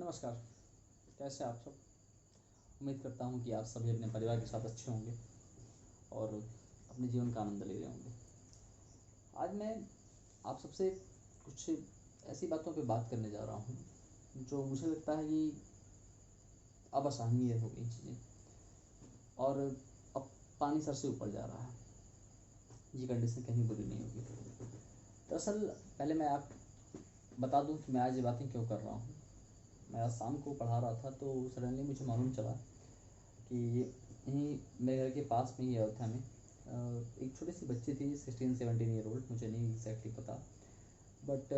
नमस्कार। कैसे आप सब? उम्मीद करता हूँ कि आप सभी अपने परिवार के साथ अच्छे होंगे और अपने जीवन का आनंद ले रहे होंगे। आज मैं आप सबसे कुछ ऐसी बातों पे बात करने जा रहा हूँ जो मुझे लगता है कि अब असहनीय हो गई चीज़ें और अब पानी सर से ऊपर जा रहा है। ये कंडीशन कहीं बुरी नहीं होगी। दरअसल पहले मैं आप बता दूं कि मैं आज ये बातें क्यों कर रहा हूँ। मैं आज शाम को पढ़ा रहा था तो सडनली मुझे मालूम चला कि यहीं मेरे घर के पास में ही अयोध्या में एक छोटी सी बच्ची थी 16-17 ईयर ओल्ड, मुझे नहीं एग्जैक्टली पता, but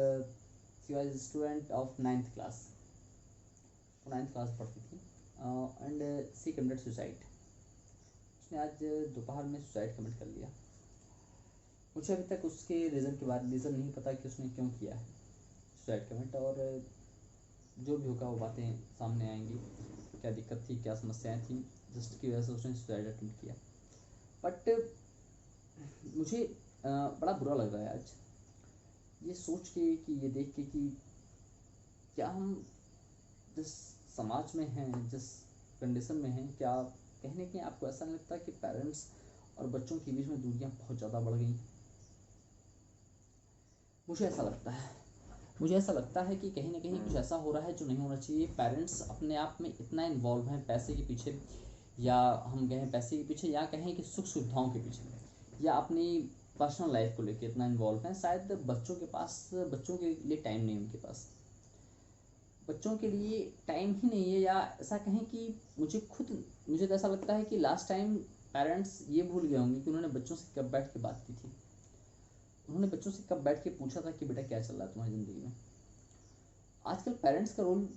she was student of 9th class. वो 9th क्लास पढ़ती थी एंड शी कमिटेड सुसाइड। उसने आज दोपहर में सुसाइड कमिट कर लिया। मुझे अभी तक उसके रीज़न के बारे रीज़न नहीं पता कि उसने क्यों किया है सुसाइड कमिट, और जो भी होगा वो बातें सामने आएंगी, क्या दिक्कत थी, क्या समस्याएं थी जिसकी वजह से उसने सुसाइड अटेम्प्ट किया। बट मुझे बड़ा बुरा लग रहा है आज ये सोच के कि ये देख के कि क्या हम जिस समाज में हैं, जिस कंडीशन में हैं, क्या कहीं ना कहीं आपको ऐसा नहीं लगता कि पेरेंट्स और बच्चों के बीच में दूरियां बहुत ज़्यादा बढ़ गई? मुझे ऐसा लगता है। मुझे ऐसा लगता है कि कहीं ना कहीं कुछ ऐसा हो रहा है जो नहीं होना चाहिए। पेरेंट्स अपने आप में इतना इन्वॉल्व हैं पैसे के पीछे, या हम कहें पैसे के पीछे, या कहें कि सुख सुविधाओं के पीछे, या अपनी पर्सनल लाइफ को लेकर इतना इन्वॉल्व हैं, शायद बच्चों के लिए टाइम नहीं, उनके पास बच्चों के लिए टाइम ही नहीं है। या ऐसा कहें कि मुझे तो ऐसा लगता है कि लास्ट टाइम पेरेंट्स ये भूल गए होंगे कि उन्होंने बच्चों से कब बैठ के बात की थी, उन्होंने बच्चों से कब बैठ के पूछा था कि बेटा क्या चल रहा है तुम्हारी ज़िंदगी में। आजकल पेरेंट्स का रोल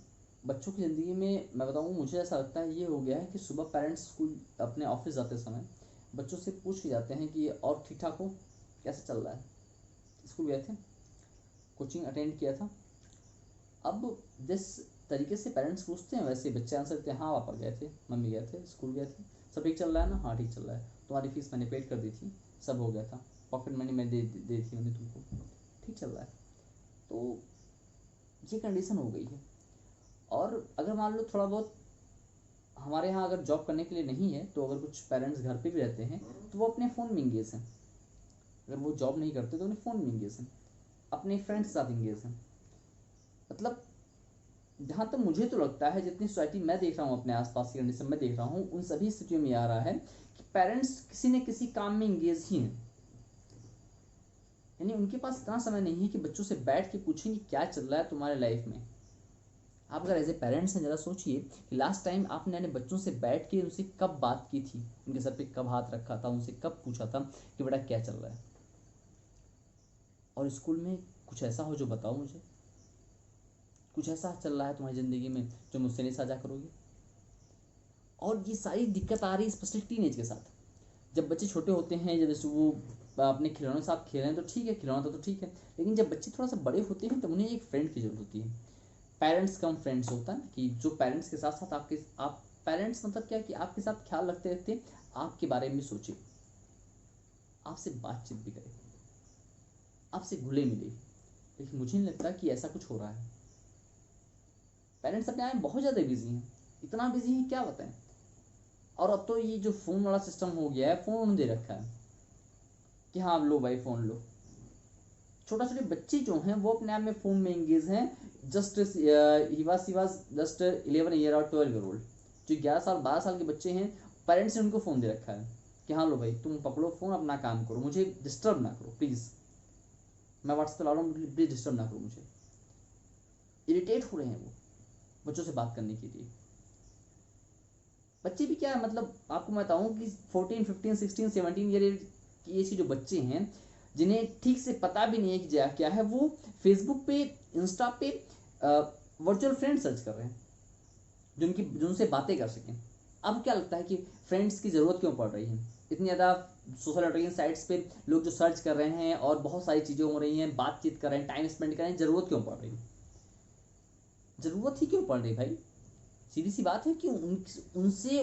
बच्चों की ज़िंदगी में, मैं बताऊँ, मुझे ऐसा लगता है ये हो गया है कि सुबह पेरेंट्स स्कूल अपने ऑफिस जाते समय बच्चों से पूछ के जाते हैं कि और ठीक ठाक हो, कैसे चल रहा है, स्कूल गए थे, कोचिंग अटेंड किया था। अब जिस तरीके से पेरेंट्स पूछते हैं वैसे बच्चे आंसर देते हैं, हाँ पापा गए थे, मम्मी गए थे, स्कूल गए थे, सब ठीक चल रहा है ना, हाँ ठीक चल रहा है, तुम्हारी फीस मैंने पेड कर दी थी, सब हो गया था, पॉकेट मनी मैं दे दी थी मैंने तुमको, ठीक चल रहा है। तो ये कंडीशन हो गई है। और अगर मान लो थोड़ा बहुत हमारे यहाँ अगर जॉब करने के लिए नहीं है तो अगर कुछ पेरेंट्स घर पे भी रहते हैं तो वो अपने फ़ोन में इंगेज हैं। अगर वो जॉब नहीं करते तो उन्हें फ़ोन में इंगेज हैं, अपने फ्रेंड्स के साथ इंगेज हैं। मतलब जहाँ तक मुझे तो लगता है, जितनी सोसाइटी मैं देख रहा हूँ, अपने आसपास की कंडीशन में देख रहा हूँ, उन सभी स्थितियों में आ रहा है कि पेरेंट्स किसी न किसी काम में इंगेज ही हैं। यानी उनके पास इतना समय नहीं है कि बच्चों से बैठ के पूछें कि क्या चल रहा है तुम्हारे लाइफ में। आप अगर एज ए पेरेंट्स हैं, ज़रा सोचिए कि लास्ट टाइम आपने अपने बच्चों से बैठ के उनसे कब बात की थी, उनके सर पे कब हाथ रखा था, उनसे कब पूछा था कि बेटा क्या चल रहा है। और स्कूल में कुछ ऐसा हो जो बताओ मुझे, कुछ ऐसा चल रहा है तुम्हारी ज़िंदगी में जो मुझसे नहीं साझा करोगे। और ये सारी दिक्कत आ रही है स्पेशली टीनेज के साथ। जब बच्चे छोटे होते हैं, जब जैसे वो अपने खिलौनों के साथ खेल रहे हैं तो ठीक है, खिलौना तो ठीक है, लेकिन जब बच्चे थोड़ा सा बड़े होते हैं तो उन्हें एक फ्रेंड की जरूरत होती है। पेरेंट्स कम फ्रेंड्स होता है कि जो पेरेंट्स के साथ साथ आप पेरेंट्स मतलब क्या कि आपके साथ ख्याल रखते रखते आपके बारे में सोचे, आपसे बातचीत भी करे, आपसे घुले मिले। लेकिन मुझे नहीं लगता कि ऐसा कुछ हो रहा है। पेरेंट्स अपने आप में बहुत ज़्यादा बिजी हैं, इतना बिजी हैं क्या बताएं। और अब तो ये जो फ़ोन वाला सिस्टम हो गया है, फ़ोन उन्होंने दे रखा है कि हाँ लो भाई फ़ोन लो। छोटा छोटे बच्चे जो हैं वो अपने आप में फ़ोन में इंगेज हैं। Just he was just 11 year और 12 ईयर ओल्ड, जो 11 साल 12 साल के बच्चे हैं, पेरेंट्स ने उनको फ़ोन दे रखा है कि हाँ लो भाई तुम पकड़ो फ़ोन, अपना काम करो, मुझे डिस्टर्ब ना करो प्लीज़, मैं व्हाट्सएप चला रहा हूँ, प्लीज़ डिस्टर्ब ना करो मुझे। इरिटेट हो रहे हैं वो बच्चों से बात करने के लिए। बच्चे भी क्या, मतलब आपको मैं बताऊँ कि 14, 15, 16, 17 ईयर की एज के जो बच्चे हैं, जिन्हें ठीक से पता भी नहीं है कि क्या है, वो फेसबुक पे, इंस्टा पे वर्चुअल फ्रेंड सर्च कर रहे हैं जो उनसे बातें कर सकें। अब क्या लगता है कि फ्रेंड्स की ज़रूरत क्यों पड़ रही है? इतनी ज़्यादा सोशल नेटवर्किंग साइट्स पे लोग जो सर्च कर रहे हैं और बहुत सारी चीज़ें हो रही हैं, बातचीत कर रहे हैं, टाइम स्पेंड कर रहे हैं, ज़रूरत क्यों पड़ रही है? ज़रूरत ही क्यों पड़ रही भाई? सीधी सी बात है कि उनसे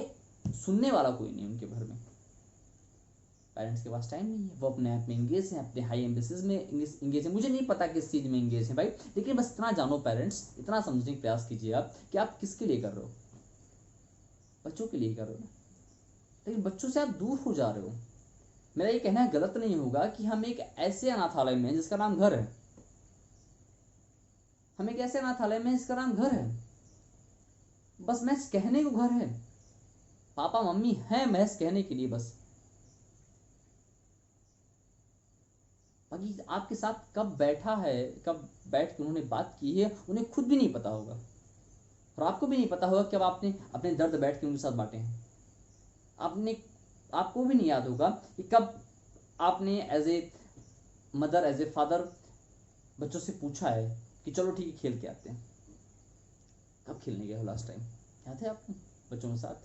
सुनने वाला कोई नहीं उनके घर में। पेरेंट्स के पास टाइम नहीं है, वो अपने आप में इंगेज हैं, अपने हाई एम्बिशंस में इंगेज हैं। मुझे नहीं पता किस चीज़ में इंगेज हैं भाई, लेकिन बस इतना जानो पेरेंट्स, इतना समझने का प्रयास कीजिए आप कि आप किसके लिए कर रहे हो, बच्चों के लिए कर रहे हो ना, लेकिन बच्चों से आप दूर हो जा रहे हो। मेरा ये कहना गलत नहीं होगा कि हम एक ऐसे अनाथालय में जिसका नाम घर है, हम एक ऐसे अनाथालय में जिसका नाम घर है, बस महज कहने को घर है, पापा मम्मी हैं महज कहने के लिए बस, बाकी आपके साथ कब बैठा है, कब बैठ के उन्होंने बात की है, उन्हें खुद भी नहीं पता होगा, और आपको भी नहीं पता होगा कि अब आपने अपने दर्द बैठ के उनके साथ बांटे हैं। आपने आपको भी नहीं याद होगा कि कब आपने as a mother, as a father बच्चों से पूछा है कि चलो ठीक है खेल के आते हैं। कब खेलने गए हो लास्ट टाइम, याद है आपको बच्चों के साथ?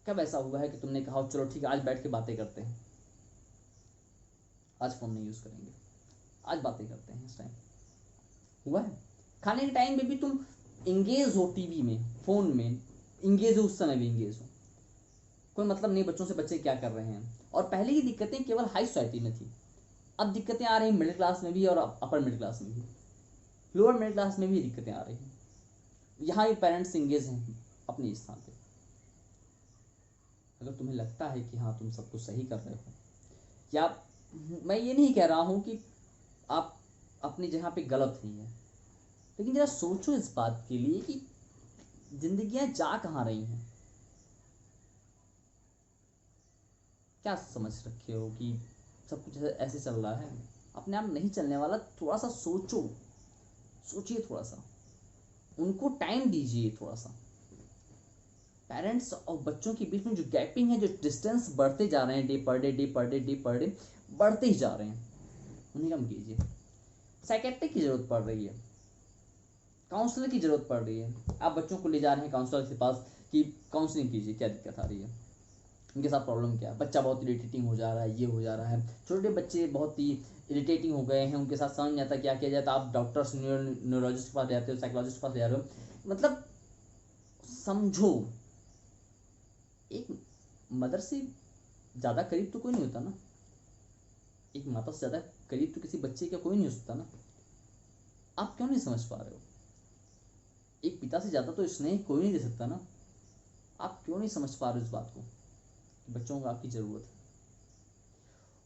कब ऐसा हुआ है कि तुमने कहा चलो ठीक है आज बैठ के बातें करते हैं, आज फ़ोन नहीं यूज़ करेंगे, आज बातें करते हैं? इस टाइम हुआ है? खाने के टाइम में भी तुम इंगेज हो, टीवी में, फ़ोन में इंगेज हो, उस समय भी इंगेज हो, कोई मतलब नहीं बच्चों से बच्चे क्या कर रहे हैं। और पहले की दिक्कतें केवल हाई सोसाइटी में थी, अब दिक्कतें आ रही हैं मिडिल क्लास में भी और अपर मिडिल क्लास में भी, लोअर मिडिल क्लास में भी दिक्कतें आ रही हैं। यहाँ भी पेरेंट्स इंगेज हैं अपने स्थान पे। अगर तुम्हें लगता है कि हाँ तुम सब कुछ सही कर रहे हो, या मैं ये नहीं कह रहा हूँ कि आप अपनी जगह पे गलत नहीं है, लेकिन जरा सोचो इस बात के लिए कि जिंदगियां जा कहाँ रही हैं। क्या समझ रखे हो कि सब कुछ ऐसे चल रहा है? अपने आप नहीं चलने वाला। थोड़ा सा सोचो, सोचिए थोड़ा सा, उनको टाइम दीजिए थोड़ा सा। पेरेंट्स और बच्चों के बीच में जो गैपिंग है, जो डिस्टेंस बढ़ते जा रहे हैं, day per day, day per day, day per day बढ़ते ही जा रहे हैं, उन्हें कम कीजिए। साइकेट्रिक की जरूरत पड़ रही है, काउंसलर की जरूरत पड़ रही है। आप बच्चों को ले जा रहे हैं काउंसलर के पास कि काउंसलिंग कीजिए, क्या दिक्कत आ रही है, उनके साथ प्रॉब्लम क्या है, बच्चा बहुत इरिटेटिंग हो जा रहा है, ये हो जा रहा है, छोटे बच्चे बहुत ही इरिटेटिंग हो गए हैं, उनके साथ समझ नहीं आता क्या किया जाए, तो आप डॉक्टर्स, न्यूरोलॉजिस्ट के पास ले जाते हो, साइकोलॉजिस्ट के पास ले जा रहे हो। मतलब समझो, एक मदर से ज़्यादा करीब तो कोई नहीं होता ना, एक माता से ज़्यादा करीब तो किसी बच्चे का कोई नहीं हो सकता ना। आप क्यों नहीं समझ पा रहे हो? एक पिता से ज़्यादा तो स्नेह कोई नहीं दे सकता ना। आप क्यों नहीं समझ पा रहे हो इस बात को कि बच्चों को आपकी ज़रूरत है?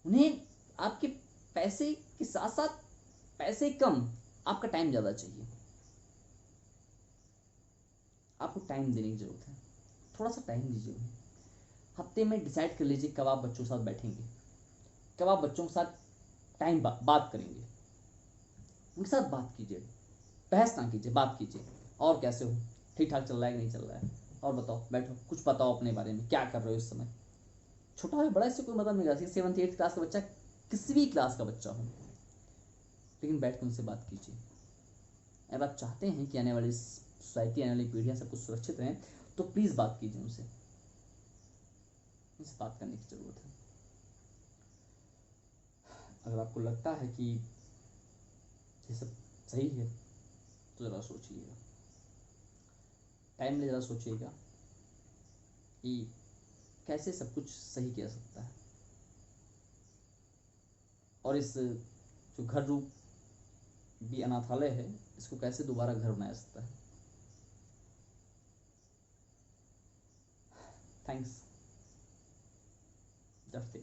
उन्हें आपके पैसे के साथ साथ, पैसे कम, आपका टाइम ज़्यादा चाहिए। आपको टाइम देने की ज़रूरत है, थोड़ा सा टाइम दीजिए उन्हें। हफ्ते में डिसाइड कर लीजिए कब आप बच्चों के साथ बैठेंगे, कब आप बच्चों के साथ टाइम बात करेंगे। उनके साथ बात कीजिए, बहस ना कीजिए, बात कीजिए। और कैसे हो, ठीक ठाक चल रहा है कि नहीं चल रहा है, और बताओ, बैठो कुछ बताओ अपने बारे में, क्या कर रहे हो इस समय। छोटा है बड़ा इससे कोई मतलब नहीं रहा, 7th 8th क्लास का बच्चा, किसी भी क्लास का बच्चा हो, लेकिन बैठ कर उनसे बात कीजिए। अगर आप चाहते हैं कि आने वाली सोसाइटी, आने वाली पीढ़ियाँ सब कुछ सुरक्षित रहें, तो प्लीज़ बात कीजिए उनसे, इस बात करने की ज़रूरत है। अगर आपको लगता है कि ये सब सही है तो ज़रा सोचिएगा, टाइम ले ज़रा सोचिएगा कि कैसे सब कुछ सही किया सकता है, और इस जो घर रूप भी अनाथालय है, इसको कैसे दोबारा घर बनाया सकता है। थैंक्स। जफ्ते।